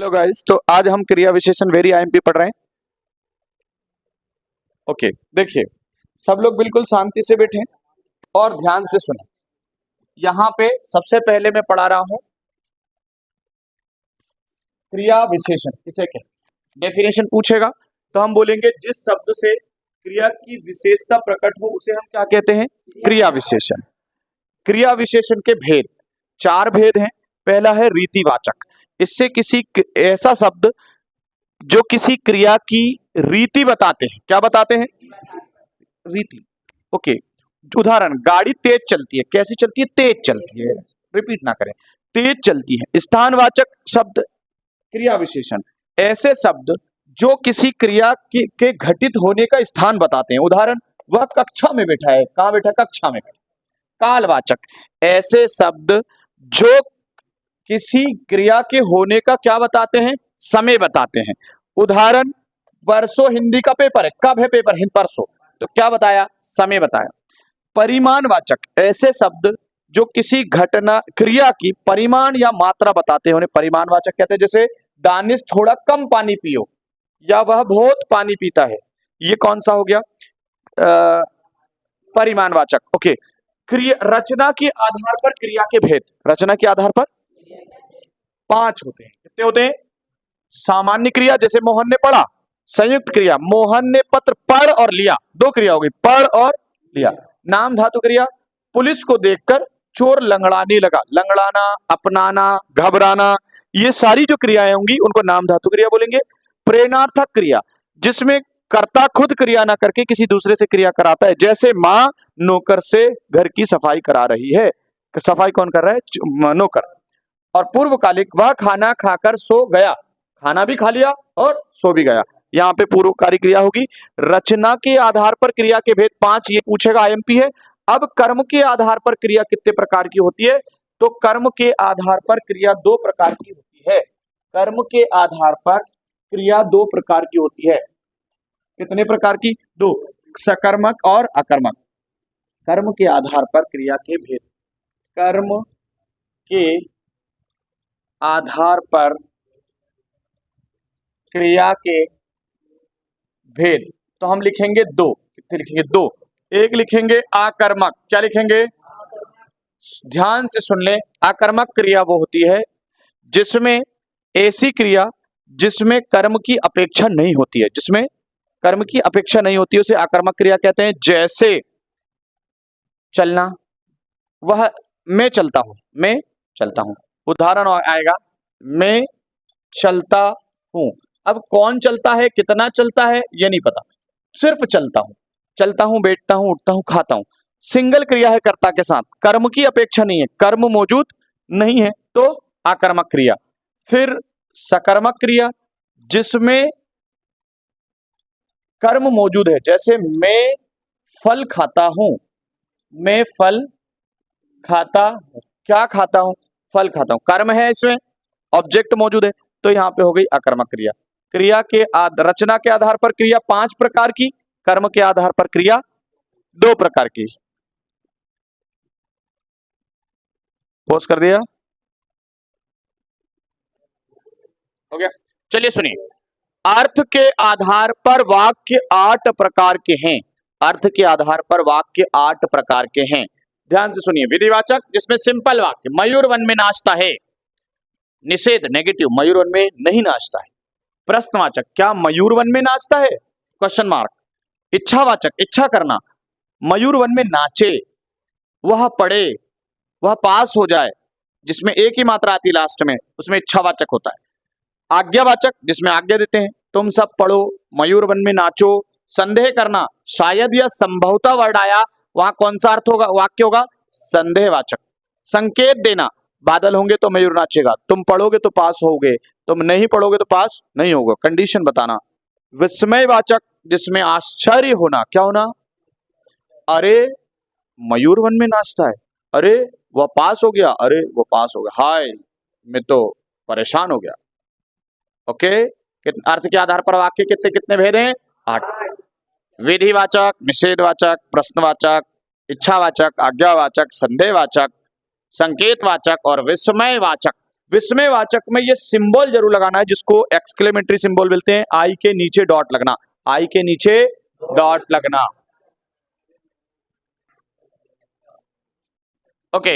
Hello guys, तो आज हम क्रिया विशेषण वेरी आईएमपी पढ़ रहे हैं। ओके, देखिए सब लोग बिल्कुल शांति से बैठे और ध्यान से सुने। यहाँ पे सबसे पहले मैं पढ़ा रहा हूं क्रिया विशेषण किसे कहते हैं। डेफिनेशन पूछेगा तो हम बोलेंगे जिस शब्द से क्रिया की विशेषता प्रकट हो उसे हम क्या कहते हैं, क्रिया विशेषण। क्रिया विशेषण के भेद, चार भेद हैं। पहला है रीतिवाचक। इससे किसी ऐसा शब्द जो किसी क्रिया की रीति बताते हैं। क्या बताते हैं? रीति। ओके, उदाहरण, गाड़ी तेज चलती है। कैसी चलती है? तेज चलती है। रिपीट ना करें, तेज चलती है। स्थानवाचक शब्द क्रिया विशेषण, ऐसे शब्द जो किसी क्रिया के घटित होने का स्थान बताते हैं। उदाहरण, वह कक्षा में बैठा है। कहाँ बैठा? कक्षा में बैठा। कालवाचक, ऐसे शब्द जो किसी क्रिया के होने का क्या बताते हैं? समय बताते हैं। उदाहरण, परसों हिंदी का पेपर है। कब है पेपर? परसों। तो क्या बताया? समय बताया। परिमाणवाचक, ऐसे शब्द जो किसी घटना क्रिया की परिमाण या मात्रा बताते हैं, उन्हें परिमाणवाचक कहते हैं। जैसे दानिश थोड़ा कम पानी पियो, या वह बहुत पानी पीता है। ये कौन सा हो गया? परिमाणवाचक। ओके, क्रिया रचना के आधार पर क्रिया के भेद। रचना के आधार पर 5 होते हैं। कितने होते हैं? सामान्य क्रिया, जैसे मोहन ने पढ़ा। संयुक्त क्रिया, मोहन ने पत्र पढ़ और लिया। 2 क्रिया हो गई, पढ़ और लिया। नाम धातु क्रिया, पुलिस को देखकर चोर लंगड़ाने लगा। लंगड़ाना, अपनाना, घबराना, ये सारी जो क्रियाएं होंगी उनको नाम धातु क्रिया बोलेंगे। प्रेरणार्थक क्रिया, जिसमें कर्ता खुद क्रिया ना करके किसी दूसरे से क्रिया कराता है। जैसे माँ नौकर से घर की सफाई करा रही है। सफाई कौन कर रहा है? नौकर। और पूर्वकालिक, वह खाना खाकर सो गया। खाना भी खा लिया और सो भी गया। यहाँ पे पूर्वकारी क्रिया होगी। रचना के आधार पर क्रिया के भेद 5, ये पूछेगा, आईएमपी है। अब कर्म के आधार पर क्रिया कितने प्रकार की होती है? तो कर्म के आधार पर क्रिया 2 प्रकार की होती है। कर्म के आधार पर क्रिया 2 प्रकार की होती है। कितने प्रकार की? 2, सकर्मक और अकर्मक। कर्म के आधार पर क्रिया के भेद। कर्म के आधार पर क्रिया के भेद तो हम लिखेंगे 2। कितने लिखेंगे? 2। एक लिखेंगे आकर्मक। क्या लिखेंगे? ध्यान से सुन ले। आकर्मक क्रिया वो होती है जिसमें ऐसी क्रिया जिसमें कर्म की अपेक्षा नहीं होती है। जिसमें कर्म की अपेक्षा नहीं होती है उसे आकर्मक क्रिया कहते हैं। जैसे चलना, वह मैं चलता हूं। मैं चलता हूं। उदाहरण आएगा, मैं चलता हूं। अब कौन चलता है, कितना चलता है, ये नहीं पता, सिर्फ चलता हूं। चलता हूं, बैठता हूं, उठता हूं, खाता हूं। सिंगल क्रिया है कर्ता के साथ, कर्म की अपेक्षा नहीं है, कर्म मौजूद नहीं है, तो आकर्मक क्रिया। फिर सकर्मक क्रिया, जिसमें कर्म मौजूद है। जैसे मैं फल खाता हूं। मैं फल खाता हूं। क्या खाता हूं? फल खाता हूं। कर्म है, इसमें ऑब्जेक्ट मौजूद है, तो यहां पे हो गई आकर्मक क्रिया। क्रिया के रचना के आधार पर क्रिया 5 प्रकार की, कर्म के आधार पर क्रिया 2 प्रकार की। पॉज कर दिया, हो गया। चलिए सुनिए, अर्थ के आधार पर वाक्य 8 प्रकार के हैं। अर्थ के आधार पर वाक्य 8 प्रकार के हैं। ध्यान से सुनिए। विधिवाचक, जिसमें सिंपल वाक्य, मयूर वन में नाचता है। निषेध, नेगेटिव, मयूर वन में नहीं नाचता है। प्रश्नवाचक, क्या मयूर वन में नाचता है? Question mark. इच्छावाचक, इच्छा करना, मयूर वन में नाचे, वह पढ़े, वह पास हो जाए, जिसमें एक ही मात्रा आती है लास्ट में, उसमें इच्छावाचक होता है। आज्ञावाचक, जिसमें आज्ञा देते हैं, तुम सब पढ़ो, मयूर वन में नाचो। संदेह करना, शायद या संभवतः वर्ड आया, वहां कौन सा अर्थ होगा, वाक्य होगा? संदेहवाचक। संकेत देना, बादल होंगे तो मयूर नाचेगा, तुम पढ़ोगे तो पास होगे, तुम नहीं पढ़ोगे तो पास नहीं होगा, कंडीशन बताना। विस्मयवाचक, जिसमें आश्चर्य होना, क्या होना? अरे मयूर वन में नाचता है, अरे वह पास हो गया, अरे वो पास हो गया, हाय मैं तो परेशान हो गया। ओके, अर्थ के आधार पर वाक्य कितने कितने भेद हैं? 8। विधिवाचक, निषेधवाचक, प्रश्नवाचक, इच्छावाचक, आज्ञावाचक, संदेहवाचक, संकेतवाचक और विस्मयवाचक। विस्मयवाचक में ये सिंबल जरूर लगाना है, जिसको एक्सक्लेमेटरी सिंबल बोलते हैं। आई के नीचे डॉट लगना, आई के नीचे डॉट लगना। ओके,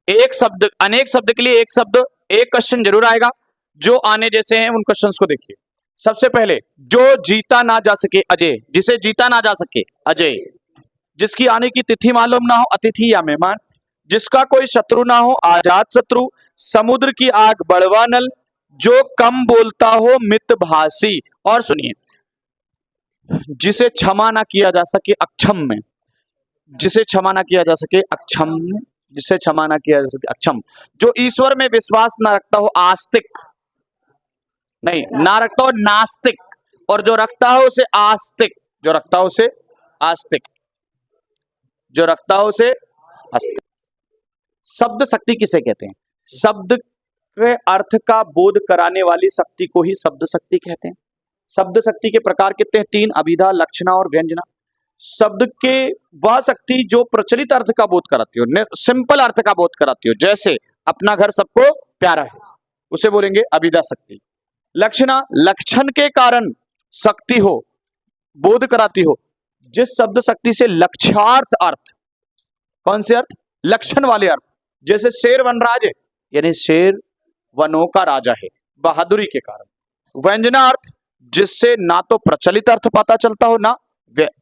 एक शब्द अनेक शब्द के लिए एक शब्द, एक क्वेश्चन जरूर आएगा। जो आने जैसे हैं उन क्वेश्चंस को देखिए। सबसे पहले, जो जीता ना जा सके अजय, जिसे जीता ना जा सके अजय। जिसकी आने की तिथि मालूम ना हो अतिथि या मेहमान। जिसका कोई शत्रु ना हो आजाद शत्रु। समुद्र की आग बड़वा नल। जो कम बोलता हो मितभाषी। और सुनिए, जिसे क्षमा ना किया जा सके अक्षम में, जिसे क्षमा ना किया जा सके अक्षम, जिसे क्षमा ना किया जा सके अक्षम। जो ईश्वर में विश्वास ना रखता हो आस्तिक, नहीं ना रखता हो नास्तिक, और जो रखता हो उसे आस्तिक, जो रखता हो उसे आस्तिक, जो रखता हो उसे आस्तिक। शब्द शक्ति किसे कहते हैं? शब्द के अर्थ का बोध कराने वाली शक्ति को ही शब्द शक्ति कहते हैं। शब्द शक्ति के प्रकार कितने हैं? 3, अभिधा, लक्षणा और व्यंजना। शब्द के वह शक्ति जो प्रचलित अर्थ का बोध कराती हो, सिंपल अर्थ का बोध कराती हो, जैसे अपना घर सबको प्यारा है, उसे बोलेंगे अभिधा शक्ति। लक्षणा, लक्षण के कारण शक्ति हो, बोध कराती हो। जिस शब्द शक्ति से लक्ष्यार्थ अर्थ, कौन से अर्थ? लक्षण वाले अर्थ। जैसे शेर वनराज है, यानी शेर वनों का राजा है, बहादुरी के कारण। व्यंजना अर्थ, जिससे ना तो प्रचलित अर्थ पता चलता हो, ना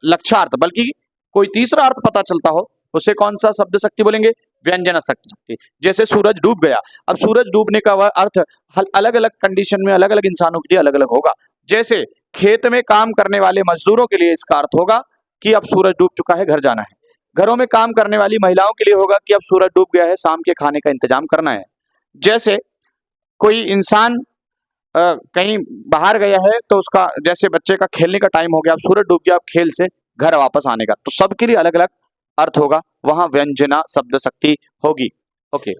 लक्ष्यार्थ, बल्कि कोई तीसरा अर्थ पता चलता हो, उसे कौन सा शब्द शक्ति बोलेंगे? व्यंजना शक्ति। जैसे सूरज डूब गया, अब सूरज डूबने का वह अर्थ अलग अलग कंडीशन में अलग अलग इंसानों के लिए अलग अलग होगा। जैसे खेत में काम करने वाले मजदूरों के लिए इसका अर्थ होगा कि अब सूरज डूब चुका है, घर जाना है। घरों में काम करने वाली महिलाओं के लिए होगा कि अब सूरज डूब गया है, शाम के खाने का इंतजाम करना है। जैसे कोई इंसान कहीं बाहर गया है, तो उसका, जैसे बच्चे का खेलने का टाइम हो गया, अब सूरज डूब गया, अब खेल से घर वापस आने का, तो सबके लिए अलग अलग अर्थ होगा, वहां व्यंजना शब्द शक्ति होगी। Okay,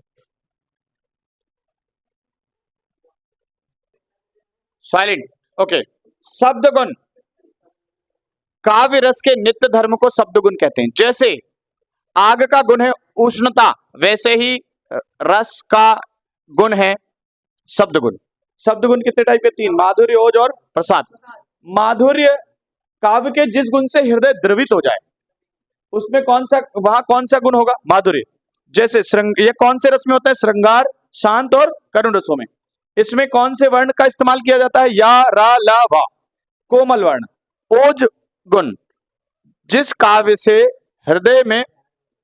silent. ओके, शब्द गुण, काव्य रस के नित्य धर्म को शब्द गुण कहते हैं। जैसे आग का गुण है उष्णता, वैसे ही रस का गुण है शब्द गुण। शब्द गुण कितने टाइप के? 3, माधुर्य, ओज और प्रसाद। माधुर्य, काव्य के जिस गुण से हृदय द्रवित हो जाए, उसमें वहां कौन सा गुण होगा? माधुर्य। जैसे ये कौन से रस में होता है? श्रृंगार, शांत और करुण रसों में। इसमें कौन से वर्ण का इस्तेमाल किया जाता है? या, रा, ला, वा, कोमल वर्ण। ओज गुण, जिस काव्य से हृदय में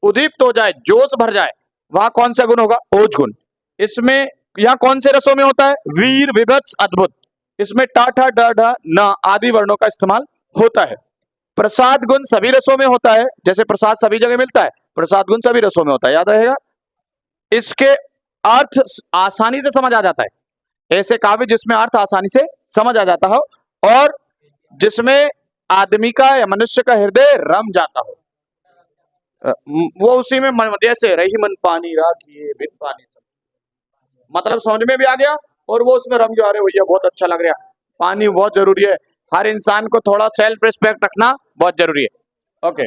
उद्दीप्त हो जाए, जोश भर जाए, वहां कौन सा गुण होगा? ओज गुण। इसमें यह कौन से रसों में होता है? वीर, विभत्स, अद्भुत। इसमें टा, ठा, डा, ढा, ना आदि वर्णों का इस्तेमाल होता है। प्रसाद गुण सभी रसों में होता है, जैसे प्रसाद सभी जगह मिलता है, प्रसाद गुण सभी रसों में होता है, याद रहेगा। इसके अर्थ आसानी से समझ आ जाता है, ऐसे काव्य जिसमें अर्थ आसानी से समझ आ जाता हो और जिसमें आदमी का या मनुष्य का हृदय रम जाता हो, वो उसी में जैसे रही मन पानी राखिए बिन पानी, मतलब समझ में भी आ गया और वो उसमें रम जा रहे, भैया बहुत अच्छा लग रहा। पानी बहुत जरूरी है, हर इंसान को थोड़ा सेल्फ रिस्पेक्ट रखना बहुत जरूरी है। ओके।